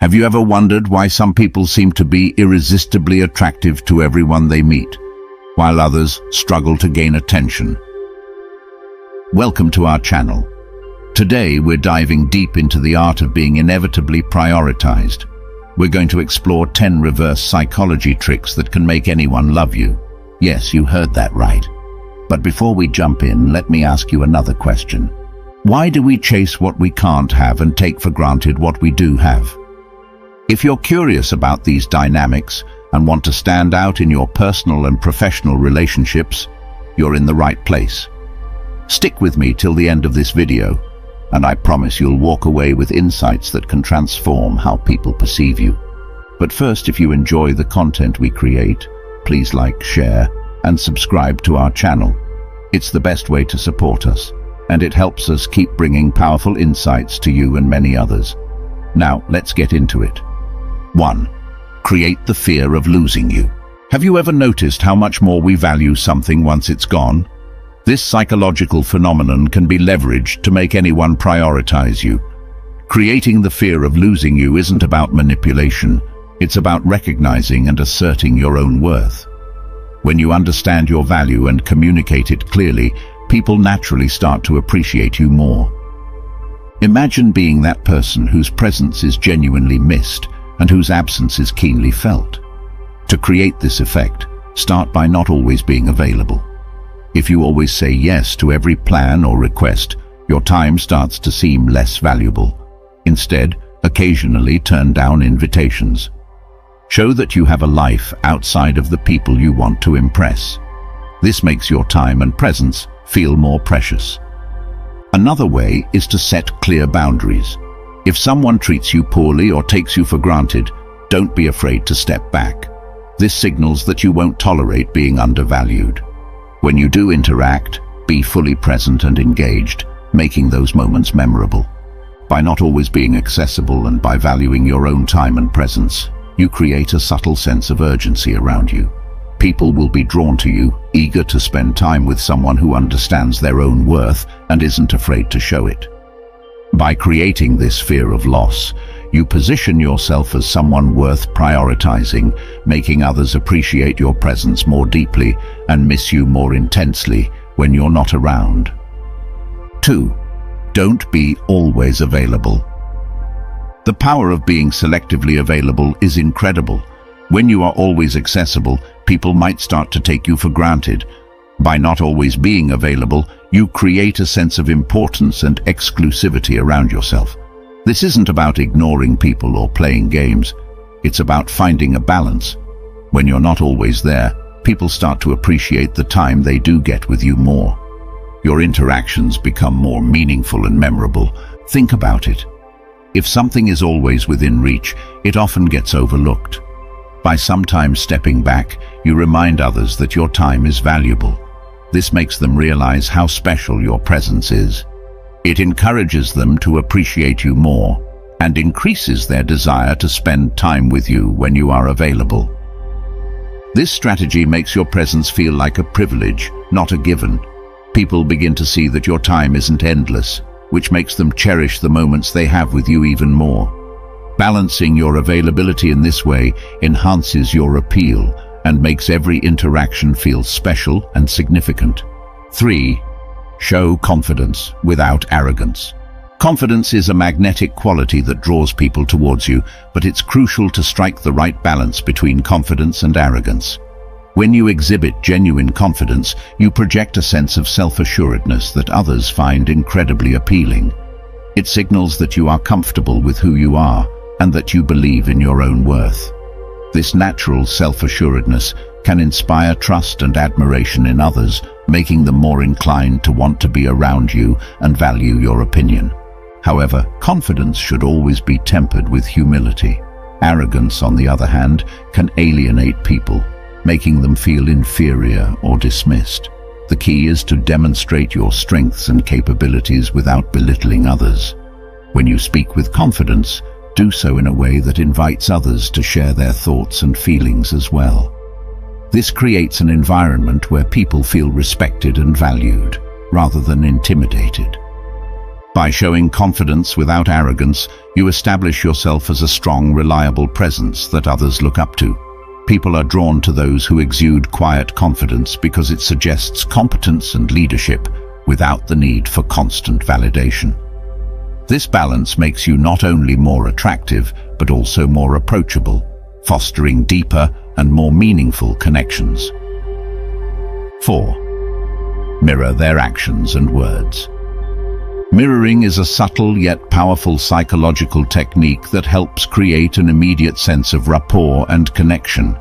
Have you ever wondered why some people seem to be irresistibly attractive to everyone they meet, while others struggle to gain attention? Welcome to our channel. Today we're diving deep into the art of being inevitably prioritized. We're going to explore 10 reverse psychology tricks that can make anyone love you. Yes, you heard that right. But before we jump in, let me ask you another question. Why do we chase what we can't have and take for granted what we do have? If you're curious about these dynamics and want to stand out in your personal and professional relationships, you're in the right place. Stick with me till the end of this video, and I promise you'll walk away with insights that can transform how people perceive you. But first, if you enjoy the content we create, please like, share, and subscribe to our channel. It's the best way to support us, and it helps us keep bringing powerful insights to you and many others. Now, let's get into it. 1. Create the fear of losing you. Have you ever noticed how much more we value something once it's gone? This psychological phenomenon can be leveraged to make anyone prioritize you. Creating the fear of losing you isn't about manipulation. It's about recognizing and asserting your own worth. When you understand your value and communicate it clearly, people naturally start to appreciate you more. Imagine being that person whose presence is genuinely missed and whose absence is keenly felt. To create this effect, start by not always being available. If you always say yes to every plan or request, your time starts to seem less valuable. Instead, occasionally turn down invitations. Show that you have a life outside of the people you want to impress. This makes your time and presence feel more precious. Another way is to set clear boundaries. If someone treats you poorly or takes you for granted, don't be afraid to step back. This signals that you won't tolerate being undervalued. When you do interact, be fully present and engaged, making those moments memorable. By not always being accessible and by valuing your own time and presence, you create a subtle sense of urgency around you. People will be drawn to you, eager to spend time with someone who understands their own worth and isn't afraid to show it. By creating this fear of loss, you position yourself as someone worth prioritizing, making others appreciate your presence more deeply and miss you more intensely when you're not around. 2. Don't be always available. The power of being selectively available is incredible. When you are always accessible, people might start to take you for granted. By not always being available, you create a sense of importance and exclusivity around yourself. This isn't about ignoring people or playing games. It's about finding a balance. When you're not always there, people start to appreciate the time they do get with you more. Your interactions become more meaningful and memorable. Think about it. If something is always within reach, it often gets overlooked. By sometimes stepping back, you remind others that your time is valuable. This makes them realize how special your presence is. It encourages them to appreciate you more and increases their desire to spend time with you when you are available. This strategy makes your presence feel like a privilege, not a given. People begin to see that your time isn't endless, which makes them cherish the moments they have with you even more. Balancing your availability in this way enhances your appeal and makes every interaction feel special and significant. 3. Show confidence without arrogance. Confidence is a magnetic quality that draws people towards you, but it's crucial to strike the right balance between confidence and arrogance. When you exhibit genuine confidence, you project a sense of self-assuredness that others find incredibly appealing. It signals that you are comfortable with who you are and that you believe in your own worth. This natural self-assuredness can inspire trust and admiration in others, making them more inclined to want to be around you and value your opinion. However, confidence should always be tempered with humility. Arrogance, on the other hand, can alienate people, making them feel inferior or dismissed. The key is to demonstrate your strengths and capabilities without belittling others. When you speak with confidence, do so in a way that invites others to share their thoughts and feelings as well. This creates an environment where people feel respected and valued, rather than intimidated. By showing confidence without arrogance, you establish yourself as a strong, reliable presence that others look up to. People are drawn to those who exude quiet confidence because it suggests competence and leadership without the need for constant validation. This balance makes you not only more attractive, but also more approachable, fostering deeper and more meaningful connections. 4. Mirror their actions and words. Mirroring is a subtle yet powerful psychological technique that helps create an immediate sense of rapport and connection.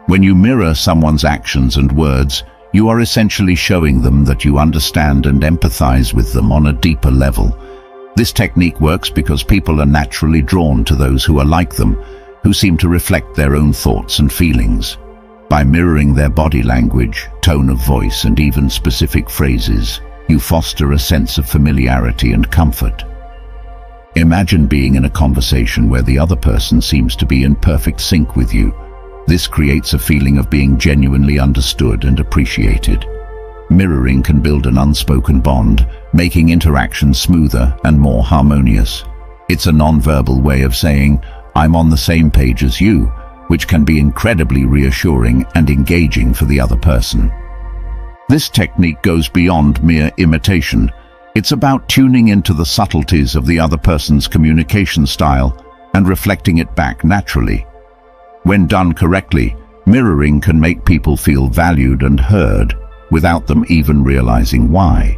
When you mirror someone's actions and words, you are essentially showing them that you understand and empathize with them on a deeper level. This technique works because people are naturally drawn to those who are like them, who seem to reflect their own thoughts and feelings. By mirroring their body language, tone of voice, and even specific phrases, you foster a sense of familiarity and comfort. Imagine being in a conversation where the other person seems to be in perfect sync with you. This creates a feeling of being genuinely understood and appreciated. Mirroring can build an unspoken bond, making interaction smoother and more harmonious. It's a non-verbal way of saying, "I'm on the same page as you," which can be incredibly reassuring and engaging for the other person. This technique goes beyond mere imitation. It's about tuning into the subtleties of the other person's communication style and reflecting it back naturally. When done correctly, mirroring can make people feel valued and heard without them even realizing why.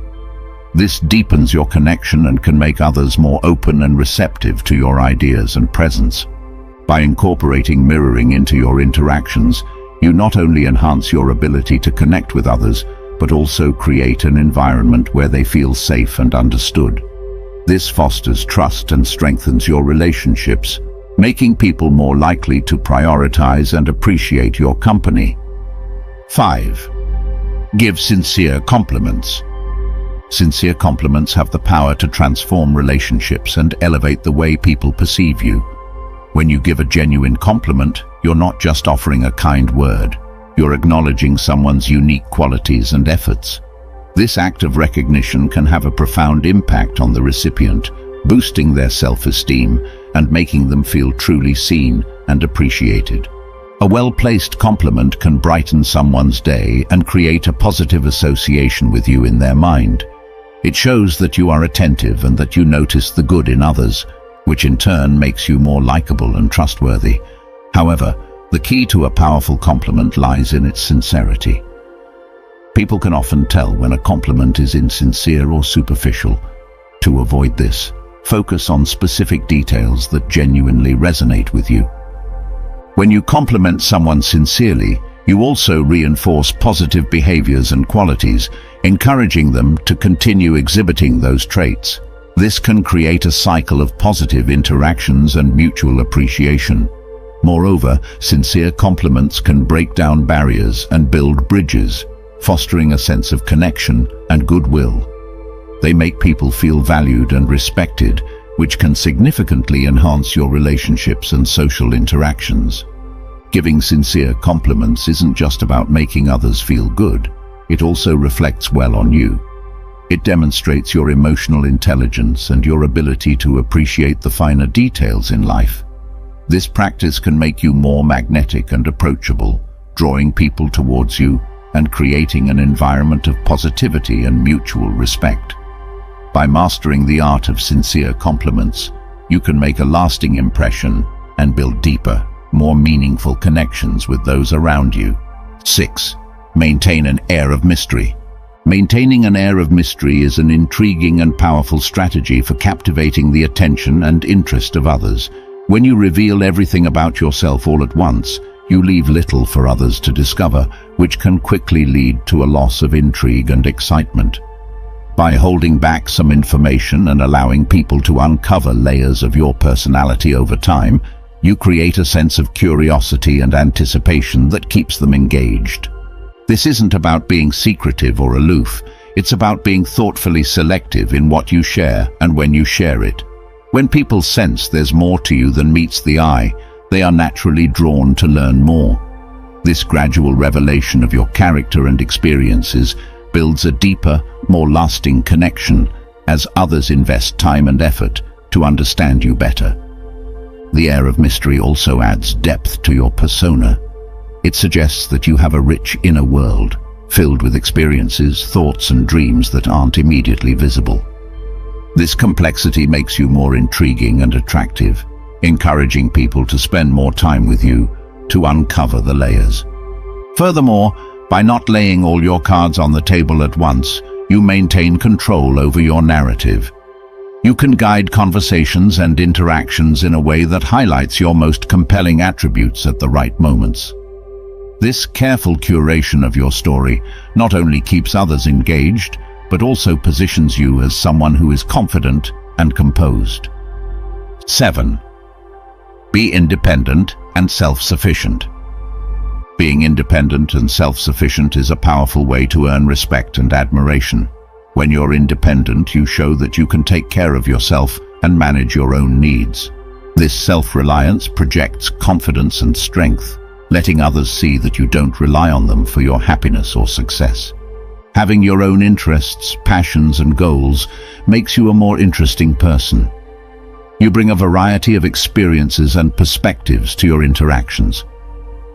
This deepens your connection and can make others more open and receptive to your ideas and presence. By incorporating mirroring into your interactions, you not only enhance your ability to connect with others, but also create an environment where they feel safe and understood. This fosters trust and strengthens your relationships, making people more likely to prioritize and appreciate your company. 5. Give sincere compliments. Sincere compliments have the power to transform relationships and elevate the way people perceive you. When you give a genuine compliment, you're not just offering a kind word. You're acknowledging someone's unique qualities and efforts. This act of recognition can have a profound impact on the recipient, boosting their self-esteem and making them feel truly seen and appreciated. A well-placed compliment can brighten someone's day and create a positive association with you in their mind. It shows that you are attentive and that you notice the good in others, which in turn makes you more likable and trustworthy. However, the key to a powerful compliment lies in its sincerity. People can often tell when a compliment is insincere or superficial. To avoid this, focus on specific details that genuinely resonate with you. When you compliment someone sincerely, you also reinforce positive behaviors and qualities, encouraging them to continue exhibiting those traits. This can create a cycle of positive interactions and mutual appreciation. Moreover, sincere compliments can break down barriers and build bridges, fostering a sense of connection and goodwill. They make people feel valued and respected, which can significantly enhance your relationships and social interactions. Giving sincere compliments isn't just about making others feel good, it also reflects well on you. It demonstrates your emotional intelligence and your ability to appreciate the finer details in life. This practice can make you more magnetic and approachable, drawing people towards you and creating an environment of positivity and mutual respect. By mastering the art of sincere compliments, you can make a lasting impression and build deeper, more meaningful connections with those around you. 6. Maintain an air of mystery. Maintaining an air of mystery is an intriguing and powerful strategy for captivating the attention and interest of others. When you reveal everything about yourself all at once, you leave little for others to discover, which can quickly lead to a loss of intrigue and excitement. By holding back some information and allowing people to uncover layers of your personality over time, you create a sense of curiosity and anticipation that keeps them engaged. This isn't about being secretive or aloof, it's about being thoughtfully selective in what you share and when you share it. When people sense there's more to you than meets the eye, they are naturally drawn to learn more. This gradual revelation of your character and experiences builds a deeper, more lasting connection as others invest time and effort to understand you better. The air of mystery also adds depth to your persona. It suggests that you have a rich inner world, filled with experiences, thoughts, and dreams that aren't immediately visible. This complexity makes you more intriguing and attractive, encouraging people to spend more time with you to uncover the layers. Furthermore, by not laying all your cards on the table at once, you maintain control over your narrative. You can guide conversations and interactions in a way that highlights your most compelling attributes at the right moments. This careful curation of your story not only keeps others engaged, but also positions you as someone who is confident and composed. 7. Be independent and self-sufficient. Being independent and self-sufficient is a powerful way to earn respect and admiration. When you're independent, you show that you can take care of yourself and manage your own needs. This self-reliance projects confidence and strength, letting others see that you don't rely on them for your happiness or success. Having your own interests, passions, and goals makes you a more interesting person. You bring a variety of experiences and perspectives to your interactions.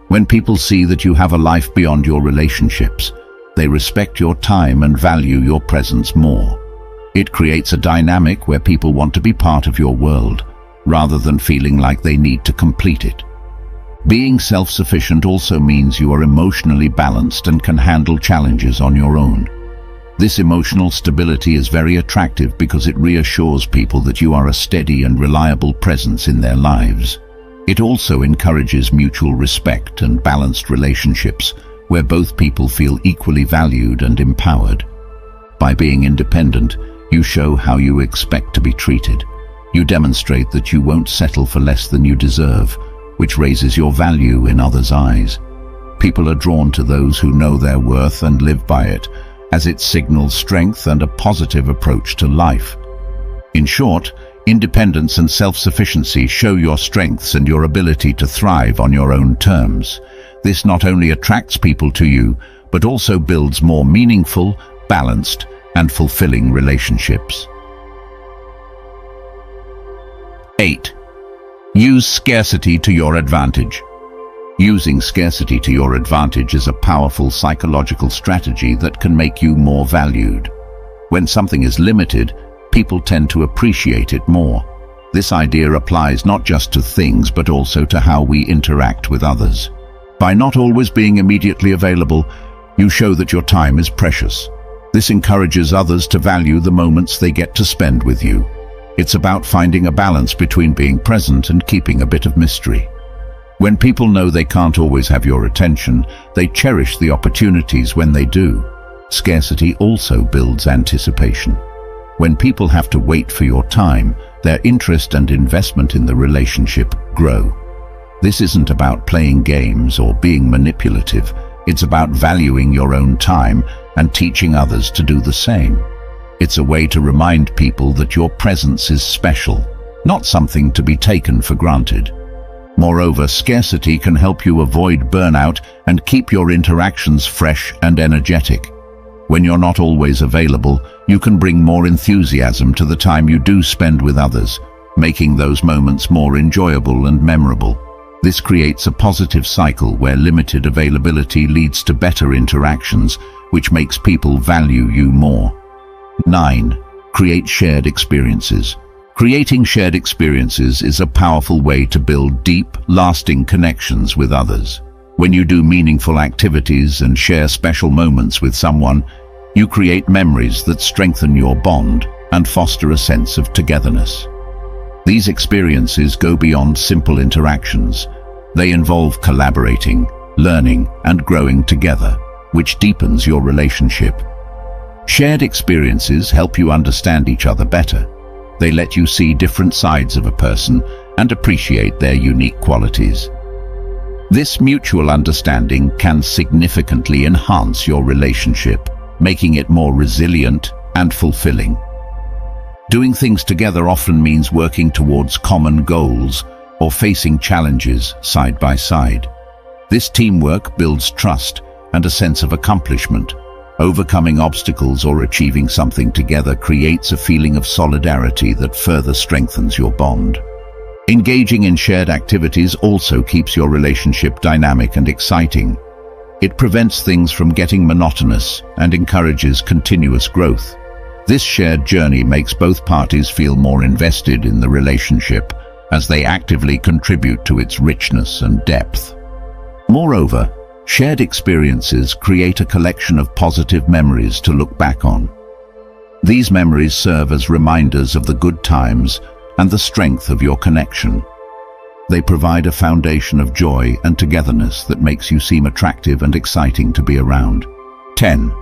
When people see that you have a life beyond your relationships, they respect your time and value your presence more. It creates a dynamic where people want to be part of your world, rather than feeling like they need to complete it. Being self-sufficient also means you are emotionally balanced and can handle challenges on your own. This emotional stability is very attractive because it reassures people that you are a steady and reliable presence in their lives. It also encourages mutual respect and balanced relationships where both people feel equally valued and empowered. By being independent, you show how you expect to be treated. You demonstrate that you won't settle for less than you deserve, which raises your value in others' eyes. People are drawn to those who know their worth and live by it, as it signals strength and a positive approach to life. In short, independence and self-sufficiency show your strengths and your ability to thrive on your own terms. This not only attracts people to you, but also builds more meaningful, balanced, and fulfilling relationships. 8. Use scarcity to your advantage. Using scarcity to your advantage is a powerful psychological strategy that can make you more valued. When something is limited, people tend to appreciate it more. This idea applies not just to things but also to how we interact with others. By not always being immediately available, you show that your time is precious. This encourages others to value the moments they get to spend with you. It's about finding a balance between being present and keeping a bit of mystery. When people know they can't always have your attention, they cherish the opportunities when they do. Scarcity also builds anticipation. When people have to wait for your time, their interest and investment in the relationship grow. This isn't about playing games or being manipulative. It's about valuing your own time and teaching others to do the same. It's a way to remind people that your presence is special, not something to be taken for granted. Moreover, scarcity can help you avoid burnout and keep your interactions fresh and energetic. When you're not always available, you can bring more enthusiasm to the time you do spend with others, making those moments more enjoyable and memorable. This creates a positive cycle where limited availability leads to better interactions, which makes people value you more. 9. Create shared experiences. Creating shared experiences is a powerful way to build deep, lasting connections with others. When you do meaningful activities and share special moments with someone, you create memories that strengthen your bond and foster a sense of togetherness. These experiences go beyond simple interactions. They involve collaborating, learning, and growing together, which deepens your relationship. Shared experiences help you understand each other better. They let you see different sides of a person and appreciate their unique qualities. This mutual understanding can significantly enhance your relationship, making it more resilient and fulfilling. Doing things together often means working towards common goals or facing challenges side by side. This teamwork builds trust and a sense of accomplishment, Overcoming obstacles or achieving something together creates a feeling of solidarity that further strengthens your bond. Engaging in shared activities also keeps your relationship dynamic and exciting. It prevents things from getting monotonous and encourages continuous growth. This shared journey makes both parties feel more invested in the relationship as they actively contribute to its richness and depth. Moreover, shared experiences create a collection of positive memories to look back on. These memories serve as reminders of the good times and the strength of your connection. They provide a foundation of joy and togetherness that makes you seem attractive and exciting to be around. 10.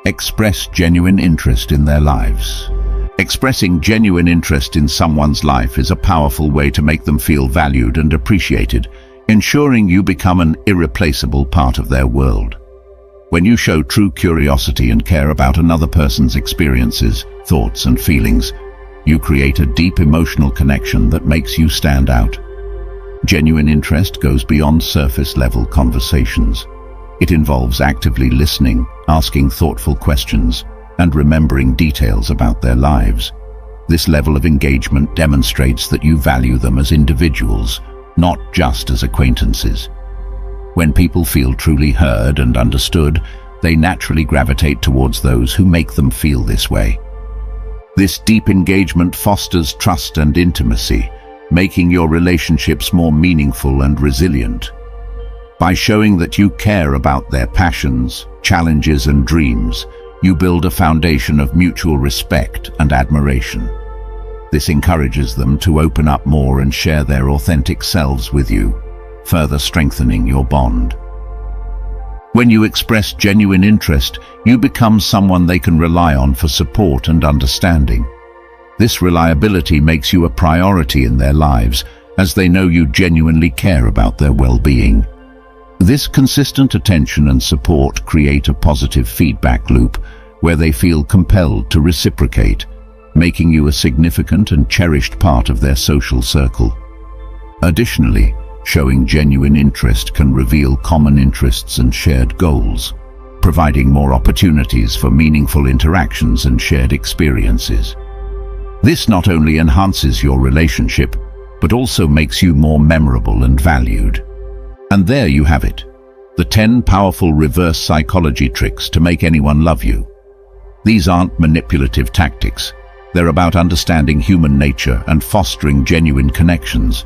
Express genuine interest in their lives. Expressing genuine interest in someone's life is a powerful way to make them feel valued and appreciated, ensuring you become an irreplaceable part of their world. When you show true curiosity and care about another person's experiences, thoughts, and feelings, you create a deep emotional connection that makes you stand out. Genuine interest goes beyond surface-level conversations. It involves actively listening, asking thoughtful questions, and remembering details about their lives. This level of engagement demonstrates that you value them as individuals, not just as acquaintances. When people feel truly heard and understood, they naturally gravitate towards those who make them feel this way. This deep engagement fosters trust and intimacy, making your relationships more meaningful and resilient. By showing that you care about their passions, challenges, and dreams, you build a foundation of mutual respect and admiration. This encourages them to open up more and share their authentic selves with you, further strengthening your bond. When you express genuine interest, you become someone they can rely on for support and understanding. This reliability makes you a priority in their lives, as they know you genuinely care about their well-being. This consistent attention and support create a positive feedback loop where they feel compelled to reciprocate, making you a significant and cherished part of their social circle. Additionally, showing genuine interest can reveal common interests and shared goals, providing more opportunities for meaningful interactions and shared experiences. This not only enhances your relationship, but also makes you more memorable and valued. And there you have it, the 10 powerful reverse psychology tricks to make anyone love you. These aren't manipulative tactics. They're about understanding human nature and fostering genuine connections.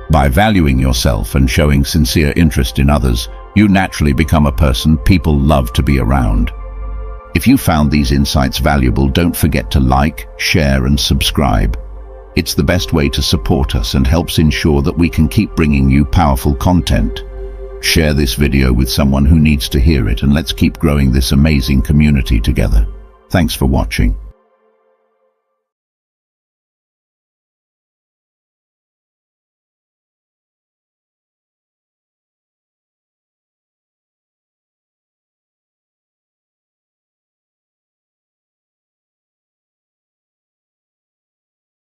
By valuing yourself and showing sincere interest in others, you naturally become a person people love to be around. If you found these insights valuable, don't forget to like, share, and subscribe. It's the best way to support us and helps ensure that we can keep bringing you powerful content. Share this video with someone who needs to hear it, and let's keep growing this amazing community together. Thanks for watching.